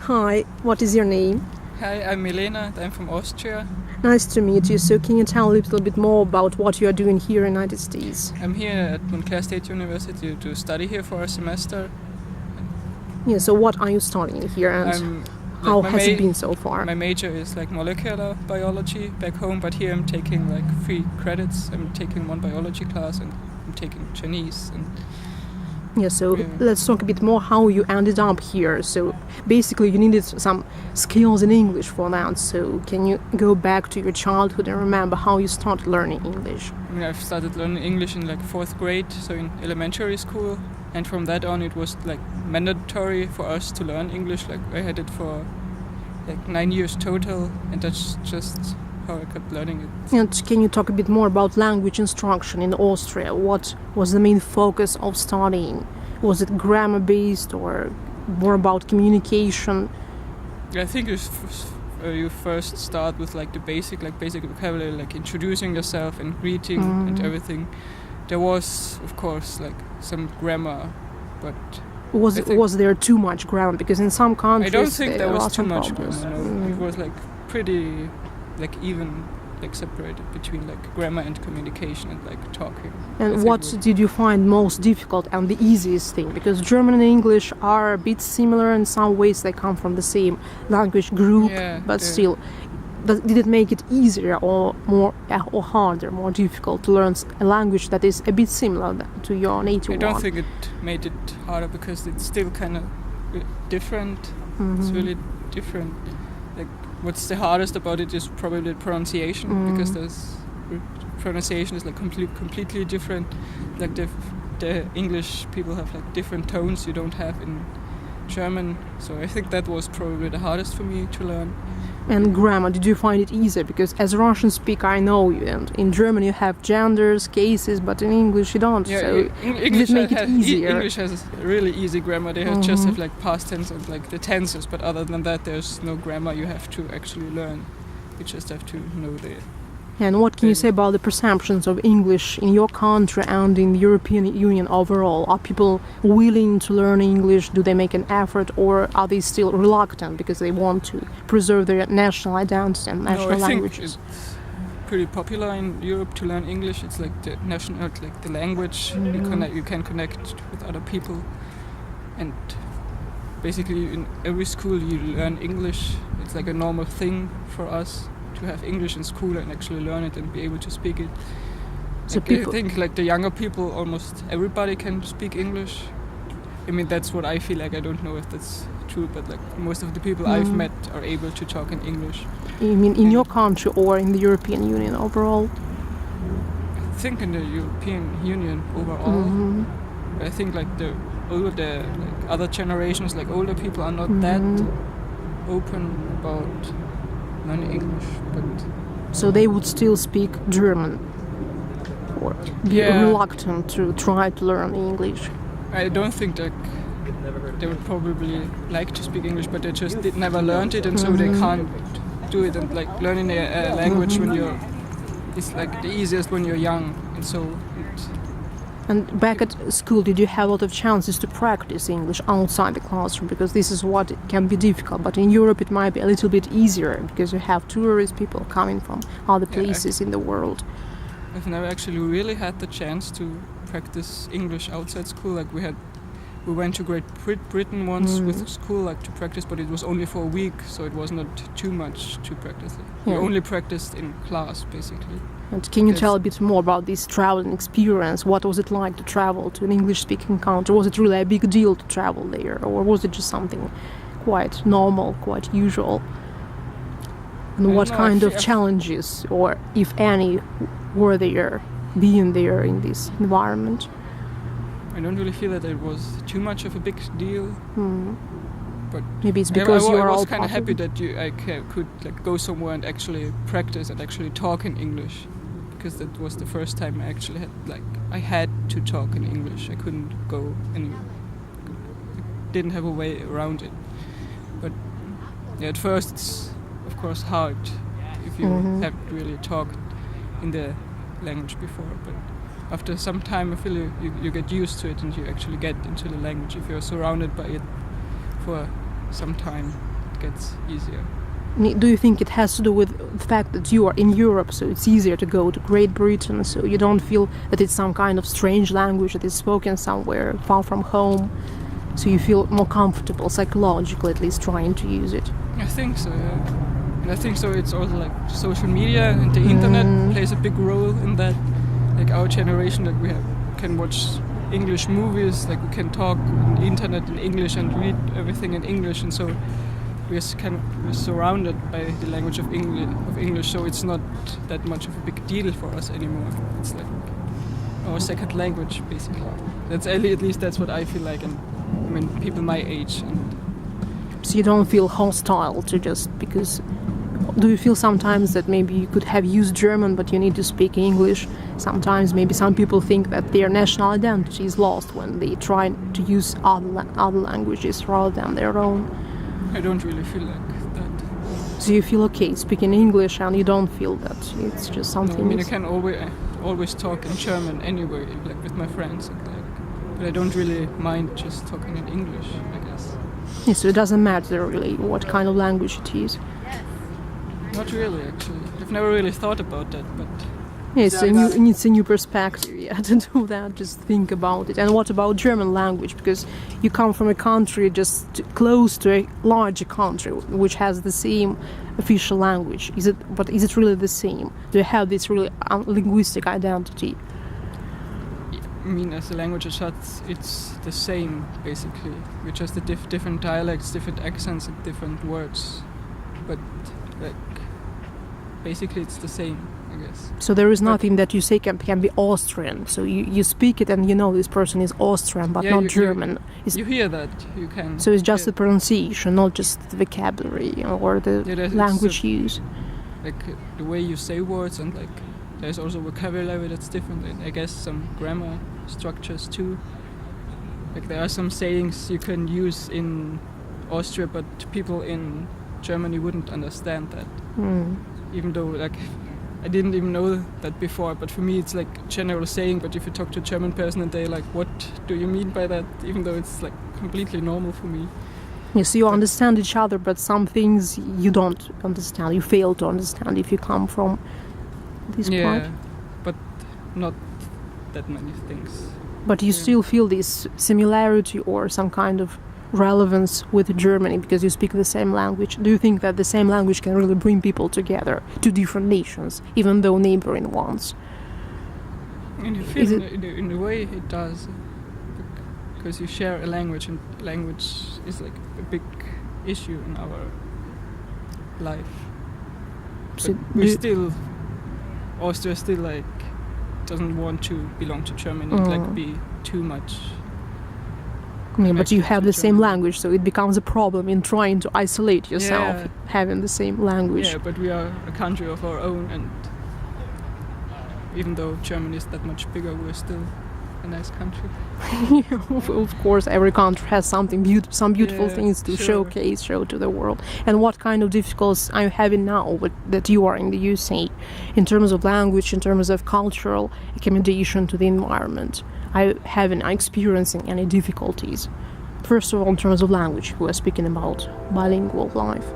Hi, what is your name? Hi, I'm Milena. I'm from Austria. Nice to meet you. So can you tell a little bit more about what you are doing here in the United States? I'm here at Montclair State University to study here for a semester. Yeah, so what are you studying here and how has it been so far? My major is like molecular biology back home, but here I'm taking like 3 credits. I'm taking 1 biology class and I'm taking Chinese. Yeah, so let's talk a bit more how you ended up here. So basically you needed some skills in English for that. So can you go back to your childhood and remember how you started learning English? I mean, I've started learning English in like 4th grade, so in elementary school. And from that on it was like mandatory for us to learn English. Like I had it for like 9 years total, and that's just how I kept learning it. And can you talk a bit more about language instruction in Austria? What was the main focus of studying? Was it grammar based or more about communication? I think you first start with like the basic vocabulary, like introducing yourself and greeting and everything. There was, of course, like some grammar, but was there too much grammar? Because in some countries I don't think there was too much problems. grammar. No. It was like pretty like even like separated between like grammar and communication and like talking. And what did you find most difficult and the easiest thing? Because German and English are a bit similar in some ways. They come from the same language group, but still, did it make it easier or more or harder, more difficult to learn a language that is a bit similar to your native one? I don't think it made it harder because it's still kind of different. It's really different. Like what's the hardest about it is probably the pronunciation, because pronunciation is like completely different. Like the English people have like different tones you don't have in German, so I think that was probably the hardest for me to learn. And grammar, did you find it easier? Because as a Russian speaker, I know you, and in German you have genders, cases, but in English you don't. Yeah, so did it make it easier? English has really easy grammar. They just have like past tense and like the tenses, but other than that, there's no grammar you have to actually learn. You just have to know the. And what can you say about the perceptions of English in your country and in the European Union overall? Are people willing to learn English? Do they make an effort, or are they still reluctant because they want to preserve their national identity and national languages? I think it's pretty popular in Europe to learn English. It's like the national, like the language. You can connect with other people, and basically in every school you learn English. It's like a normal thing for us to have English in school and actually learn it and be able to speak it. So I think like the younger people, almost everybody can speak English. I mean, that's what I feel like. I don't know if that's true, but like most of the people I've met are able to talk in English. You mean in your country or in the European Union overall? I think in the European Union overall. I think like the older, like other generations, like older people are not that open about learning English, but so they would still speak German or be reluctant to try to learn English. I don't think that they would probably like to speak English, but they just never learned it, and so they can't do it. And like learning a language when it's like the easiest when you're young, and so. And back at school, did you have a lot of chances to practice English outside the classroom? Because this is what can be difficult. But in Europe, it might be a little bit easier because you have tourist people coming from other places in the world. I've never actually really had the chance to practice English outside school. Like we went to Great Britain once with school, like to practice, but it was only for a week, so it was not too much to practice it. We only practiced in class, basically. And can you tell a bit more about this traveling experience? What was it like to travel to an English-speaking country? Was it really a big deal to travel there, or was it just something quite normal, quite usual? And what kind of challenges, or if any, were there being there in this environment? I don't really feel that it was too much of a big deal. But maybe it's because you are all I was kind of happy that I could like go somewhere and actually practice and actually talk in English, because that was the first time I actually had to talk in English. I couldn't go anywhere. Didn't have a way around it. But at first it's of course hard if you haven't really talked in the language before. But after some time I feel you get used to it and you actually get into the language if you're surrounded by it for some time. gets easier. Do you think it has to do with the fact that you are in Europe, so it's easier to go to Great Britain, so you don't feel that it's some kind of strange language that is spoken somewhere far from home, so you feel more comfortable psychologically, at least, trying to use it? I think so, yeah. And I think so it's also like social media and the internet plays a big role in that. Like our generation, like can watch English movies, like we can talk on the internet in English and read everything in English, and so we're surrounded by the language of English, so it's not that much of a big deal for us anymore. It's like our second language, basically. That's at least that's what I feel like, and I mean people my age. And so you don't feel hostile to just because. Do you feel sometimes that maybe you could have used German, but you need to speak English? Sometimes maybe some people think that their national identity is lost when they try to use other languages rather than their own. I don't really feel like that. So you feel okay speaking English, and you don't feel that it's just something. No, I mean I can always talk in German anyway, like with my friends, and but I don't really mind just talking in English, I guess. Yeah, so it doesn't matter really what kind of language it is. Not really, actually. I've never really thought about that, but yeah, it's a new perspective, yeah, to do that, just think about it. And what about German language? Because you come from a country just close to a larger country which has the same official language. Is it really the same? Do you have this really linguistic identity? I mean, as a language as such, it's the same, basically. We just the different dialects, different accents, and different words. But, like, basically it's the same, I guess. So there is nothing that you say can be Austrian. So you speak it and you know this person is Austrian, but not German. You hear that, you can. So it's just the pronunciation, not just the vocabulary or the language use. Like the way you say words, and like there's also vocabulary that's different. And I guess some grammar structures too. Like there are some sayings you can use in Austria, but people in Germany wouldn't understand that. Even though, like, I didn't even know that before, but for me it's like a general saying, but if you talk to a German person and they're like, what do you mean by that? Even though it's like completely normal for me. Yeah, so you understand each other, but some things you don't understand, you fail to understand if you come from this part. Yeah, but not that many things. But you still feel this similarity or some kind of relevance with Germany because you speak the same language. Do you think that the same language can really bring people together to different nations, even though neighboring ones? In a way it does, because you share a language, and language is like a big issue in our life. So Austria still like doesn't want to belong to Germany, like be too much. Yeah, but you have the same language, so it becomes a problem in trying to isolate yourself, having the same language. Yeah, but we are a country of our own, and even though Germany is that much bigger, we're still a nice country. Of course, every country has some beautiful things to show to the world. And what kind of difficulties are you having now that you are in the USA in terms of language, in terms of cultural accommodation to the environment? Are you experiencing any difficulties? First of all, in terms of language, we are speaking about bilingual life.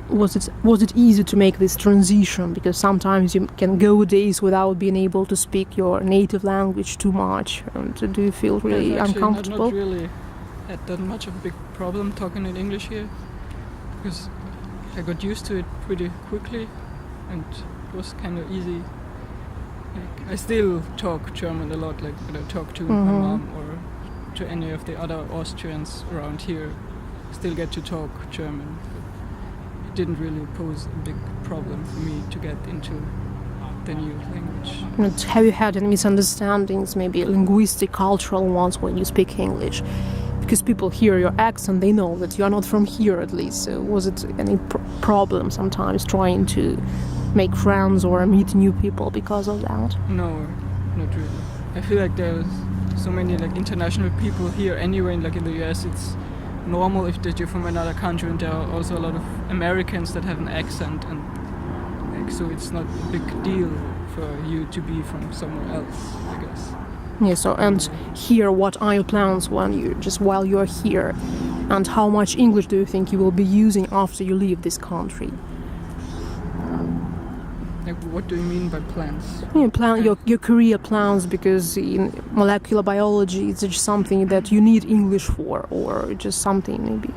Was it easy to make this transition? Because sometimes you can go days without being able to speak your native language too much. And do you feel really uncomfortable? Not really had that much of a big problem talking in English here, because I got used to it pretty quickly, and it was kind of easy. Like, I still talk German a lot, like when I talk to my mom or to any of the other Austrians around here, I still get to talk German. It didn't really pose a big problem for me to get into the new language. And have you had any misunderstandings, maybe linguistic, cultural ones, when you speak English? Because people hear your accent, they know that you are not from here, at least. So was it any problem sometimes trying to make friends or meet new people because of that? No, not really. I feel like there's so many like international people here anyway, like in the US it's normal if that you're from another country, and there are also a lot of Americans that have an accent, and like so it's not a big deal for you to be from somewhere else, I guess. Yeah, so and here, what are your plans while you're here? And how much English do you think you will be using after you leave this country? Like, what do you mean by plans? Your career plans, because in molecular biology it's just something that you need English for, or just something maybe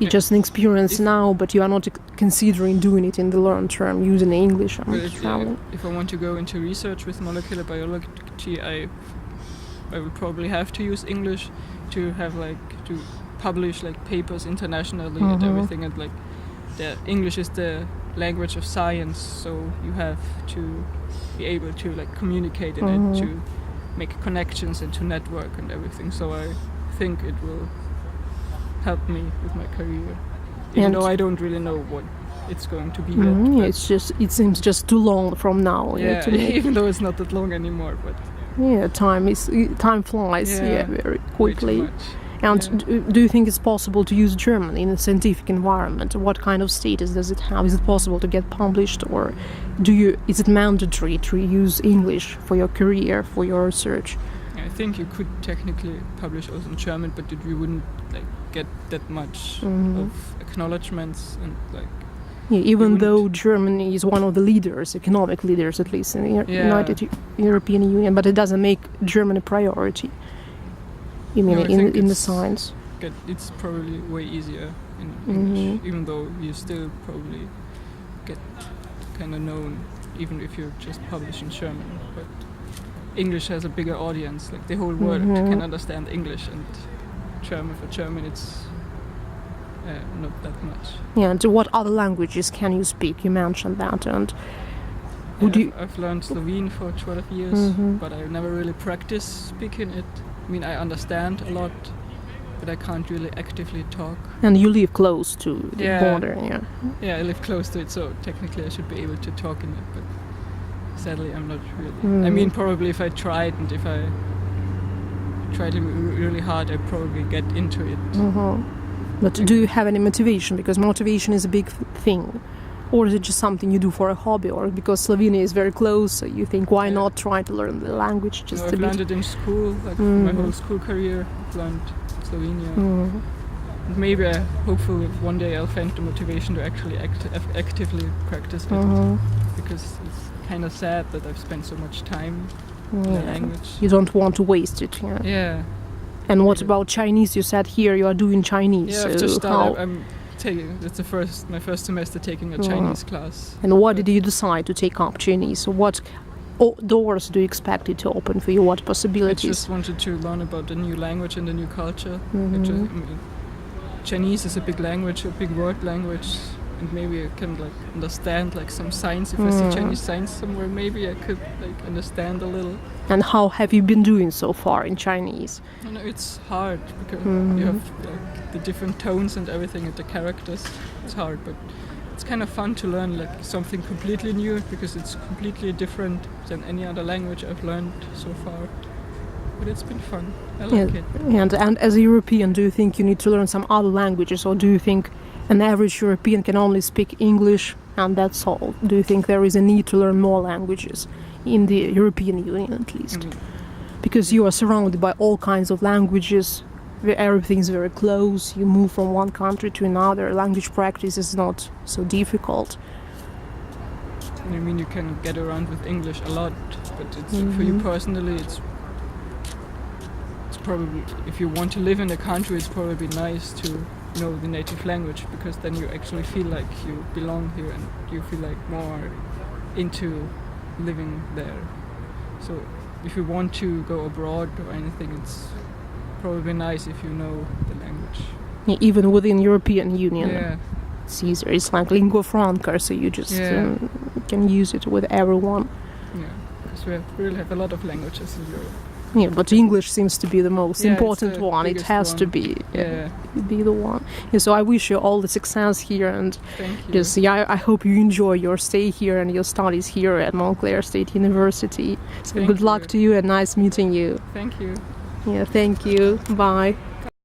it's just an experience now, but you are not considering doing it in the long term using English and traveling. If I want to go into research with molecular biology, I will probably have to use English to have to publish papers internationally and everything, and the English is the language of science, so you have to be able to communicate in it, to make connections and to network and everything. So I think it will help me with my career, even though I don't really know what it's going to be yet. It seems just too long from now. Yeah, even though it's not that long anymore, but time flies very quickly. And do you think it's possible to use German in a scientific environment? What kind of status does it have? Is it possible to get published, or is it mandatory to use English for your career, for your research? I think you could technically publish also in German, but you wouldn't get that much of acknowledgements and even though Germany is one of the leaders, economic leaders at least in the United European Union, but it doesn't make Germany a priority. You mean in the science? It's probably way easier in English, even though you still probably get kind of known, even if you just publish in German. But English has a bigger audience. The whole world can understand English, and for German, it's not that much. Yeah. And what other languages can you speak? You mentioned that, and I've learned Slovene for 12 years, but I never really practiced speaking it. I mean, I understand a lot, but I can't really actively talk. And you live close to the border, Yeah, I live close to it, so technically I should be able to talk in it, but sadly I'm not really. I mean, probably if I tried and if I tried really hard, I'd probably get into it. But do you have any motivation? Because motivation is a big thing. Or is it just something you do for a hobby, or because Slovenia is very close, so you think, why not try to learn the language just a bit? I've learned it in school, my whole school career. I've learned Slovenia. And maybe, hopefully, one day I'll find the motivation to actually actively practice it, because it's kind of sad that I've spent so much time in the language. You don't want to waste it, Yeah. And what about Chinese? You said here you are doing Chinese. Yeah, I've just started. It's my first semester taking a Chinese class. And why did you decide to take up Chinese? What doors do you expect it to open for you? What possibilities? I just wanted to learn about the new language and the new culture. Chinese is a big language, a big word language, and maybe I can understand some science. If I see Chinese science somewhere, maybe I could understand a little. And how have you been doing so far in Chinese? It's hard because you have the different tones and everything and the characters. It's hard, but it's kind of fun to learn something completely new, because it's completely different than any other language I've learned so far. But it's been fun. I like it. And as a European, do you think you need to learn some other languages, or do you think an average European can only speak English and that's all? Do you think there is a need to learn more languages in the European Union at least? Because you are surrounded by all kinds of languages, everything's very close, you move from one country to another, language practice is not so difficult. I mean, you can get around with English a lot, but for you personally, it's probably, if you want to live in a country, it's probably nice to know the native language, because then you actually feel like you belong here and you feel more into living there. So if you want to go abroad or anything, it's probably nice if you know the language. Even within European Union. Yeah. It's easier. It's like lingua franca, so you just can use it with everyone. Yeah, because we really have a lot of languages in Europe. Yeah, but English seems to be the most important one. It has to be the one. So I wish you all the success here, and I hope you enjoy your stay here and your studies here at Montclair State University. So good luck to you and nice meeting you. Thank you. Yeah, thank you. Bye.